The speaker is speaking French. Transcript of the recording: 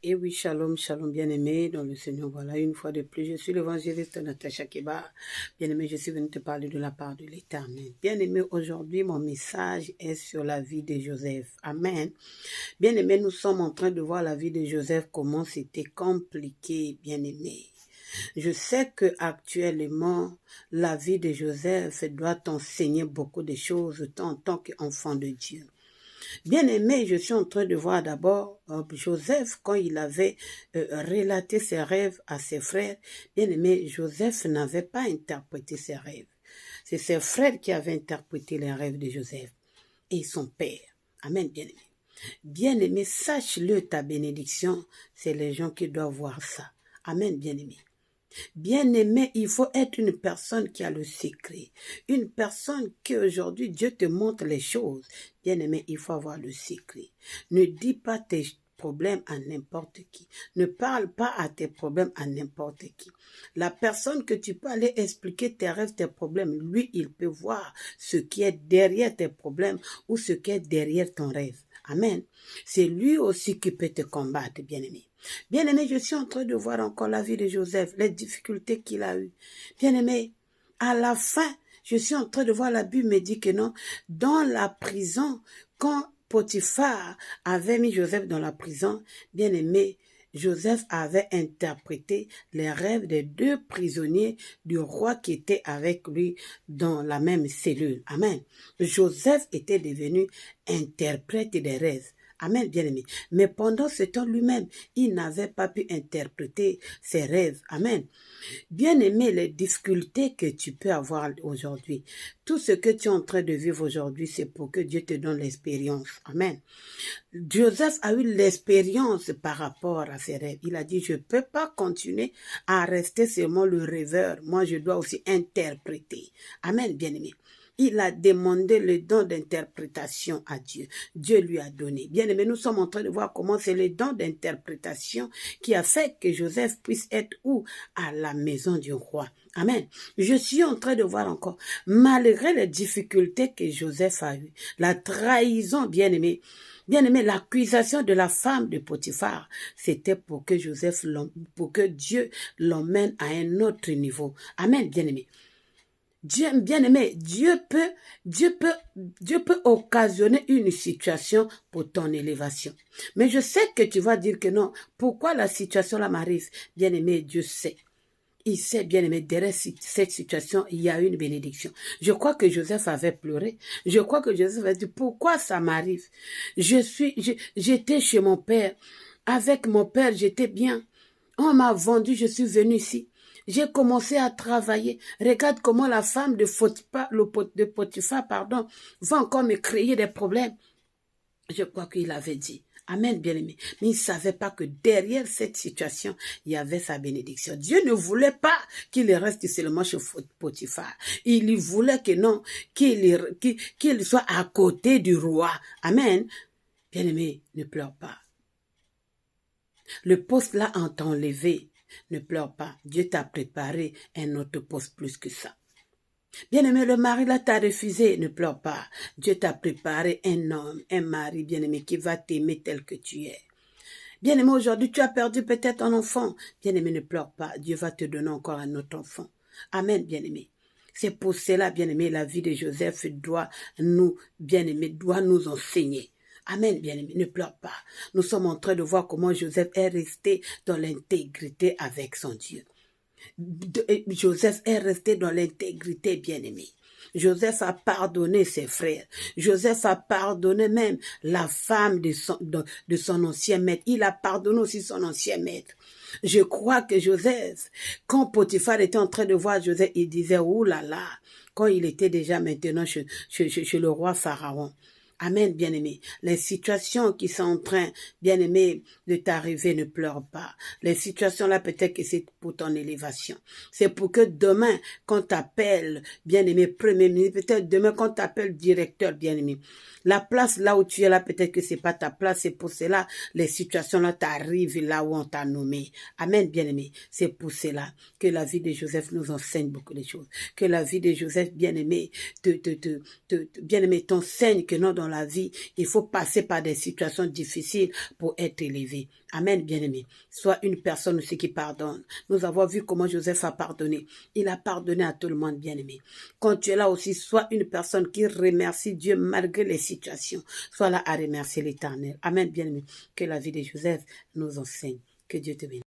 Et oui, shalom, shalom, bien-aimé, dans le Seigneur, voilà, une fois de plus, je suis l'évangéliste Natacha Keba. Bien-aimé, je suis venu te parler de la part de l'Éternel. Bien-aimé, aujourd'hui, mon message est sur la vie de Joseph. Amen. Bien-aimé, nous sommes en train de voir la vie de Joseph, comment c'était compliqué, bien-aimé. Je sais que actuellement, la vie de Joseph doit t'enseigner beaucoup de choses, toi en tant qu'enfant de Dieu. Bien-aimé, je suis en train de voir d'abord Joseph, quand il avait relaté ses rêves à ses frères. Bien-aimé, Joseph n'avait pas interprété ses rêves. C'est ses frères qui avaient interprété les rêves de Joseph et son père. Amen, bien-aimé. Bien-aimé, sache-le, ta bénédiction, c'est les gens qui doivent voir ça. Amen, bien-aimé. Bien-aimé, il faut être une personne qui a le secret. Une personne qui aujourd'hui, Dieu te montre les choses. Bien-aimé, il faut avoir le secret. Ne dis pas tes problèmes à n'importe qui. Ne parle pas à tes problèmes à n'importe qui. La personne que tu peux aller expliquer tes rêves, tes problèmes, lui, il peut voir ce qui est derrière tes problèmes ou ce qui est derrière ton rêve. Amen. C'est lui aussi qui peut te combattre, bien-aimé. Bien-aimé, je suis en train de voir encore la vie de Joseph, les difficultés qu'il a eues. Bien-aimé, à la fin, je suis en train de voir la Bible me dit que non, dans la prison, quand Potiphar avait mis Joseph dans la prison, bien-aimé, Joseph avait interprété les rêves des deux prisonniers du roi qui étaient avec lui dans la même cellule. Amen. Joseph était devenu interprète des rêves. Amen, bien-aimé. Mais pendant ce temps lui-même, il n'avait pas pu interpréter ses rêves. Amen. Bien-aimé, les difficultés que tu peux avoir aujourd'hui, tout ce que tu es en train de vivre aujourd'hui, c'est pour que Dieu te donne l'expérience. Amen. Joseph a eu l'expérience par rapport à ses rêves. Il a dit, je ne peux pas continuer à rester seulement le rêveur. Moi, je dois aussi interpréter. Amen, bien-aimé. Il a demandé le don d'interprétation à Dieu. Dieu lui a donné. Bien aimé, nous sommes en train de voir comment c'est le don d'interprétation qui a fait que Joseph puisse être où? À la maison du roi. Amen. Je suis en train de voir encore, malgré les difficultés que Joseph a eues, la trahison, bien aimé, l'accusation de la femme de Potiphar, c'était pour que pour que Dieu l'emmène à un autre niveau. Amen, bien aimé. Bien-aimé, Dieu peut occasionner une situation pour ton élévation. Mais je sais que tu vas dire que non. Pourquoi la situation là m'arrive? Bien-aimé, Dieu sait. Il sait, bien-aimé, derrière cette situation, il y a une bénédiction. Je crois que Joseph avait pleuré. Je crois que Joseph a dit, pourquoi ça m'arrive? J'étais chez mon père. Avec mon père, j'étais bien. On m'a vendu, je suis venu ici. J'ai commencé à travailler. Regarde comment la femme de Potiphar, va encore me créer des problèmes. Je crois qu'il avait dit. Amen, bien-aimé. Mais il ne savait pas que derrière cette situation, il y avait sa bénédiction. Dieu ne voulait pas qu'il reste seulement chez Potiphar. Il voulait que non, qu'il soit à côté du roi. Amen. Bien-aimé, ne pleure pas. Le poste là en t'a enlevé. Ne pleure pas. Dieu t'a préparé un autre poste plus que ça. Bien-aimé, le mari là t'a refusé. Ne pleure pas. Dieu t'a préparé un homme, un mari, bien-aimé, qui va t'aimer tel que tu es. Bien-aimé, aujourd'hui, tu as perdu peut-être un enfant. Bien-aimé, ne pleure pas. Dieu va te donner encore un autre enfant. Amen, bien-aimé. C'est pour cela, bien-aimé, la vie de Joseph doit nous enseigner. Amen, bien-aimé, ne pleure pas. Nous sommes en train de voir comment Joseph est resté dans l'intégrité avec son Dieu. Joseph est resté dans l'intégrité, bien-aimé. Joseph a pardonné ses frères. Joseph a pardonné même la femme de son ancien maître. Il a pardonné aussi son ancien maître. Je crois que Joseph, quand Potiphar était en train de voir Joseph, il disait, ouh là là, quand il était déjà maintenant chez le roi Pharaon. Amen, bien-aimé. Les situations qui sont en train, bien-aimé, de t'arriver, ne pleure pas. Les situations là, peut-être que c'est pour ton élévation. C'est pour que demain, quand t'appelles, bien-aimé, premier ministre, peut-être demain, quand t'appelles directeur, bien-aimé, la place là où tu es là, peut-être que c'est pas ta place. C'est pour cela, les situations là t'arrivent là où on t'a nommé. Amen, bien-aimé. C'est pour cela que la vie de Joseph nous enseigne beaucoup de choses. Que la vie de Joseph, bien-aimé, bien-aimé, t'enseigne que non, dans dans la vie, il faut passer par des situations difficiles pour être élevé. Amen, bien-aimé. Sois une personne aussi qui pardonne. Nous avons vu comment Joseph a pardonné. Il a pardonné à tout le monde, bien-aimé. Quand tu es là aussi, sois une personne qui remercie Dieu malgré les situations. Sois là à remercier l'Éternel. Amen, bien-aimé. Que la vie de Joseph nous enseigne. Que Dieu te bénisse.